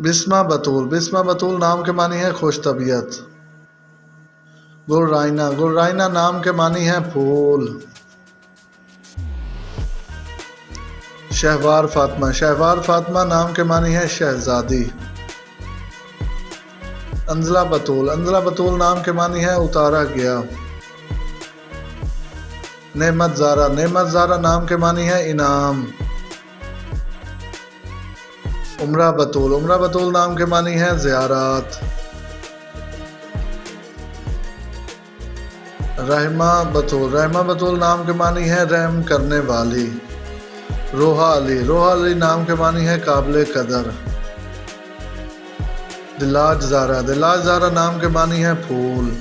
बिस्मा बतूल, बिस्मा बतूल नाम के मानी है खुश तबीयत। गुलराइना, गुलराइना नाम के मानी है फूल। शहवार फातिमा, शहवार फातिमा नाम के मानी है शहजादी। अंजला बतूल, अंजला बतूल नाम के मानी है उतारा गया। नेमत ज़ारा, नेमत ज़ारा नाम के मानी है इनाम। उमरा बतूल, उमरा बतूल नाम के मानी है ज़ियारत। रहमा बतूल, रहमा बतूल नाम के मानी है रहम करने वाली। रोहा अली, रोहा अली नाम के मानी है काबिल कदर। दिलाज ज़ारा, दिलाज ज़ारा नाम के मानी है फूल।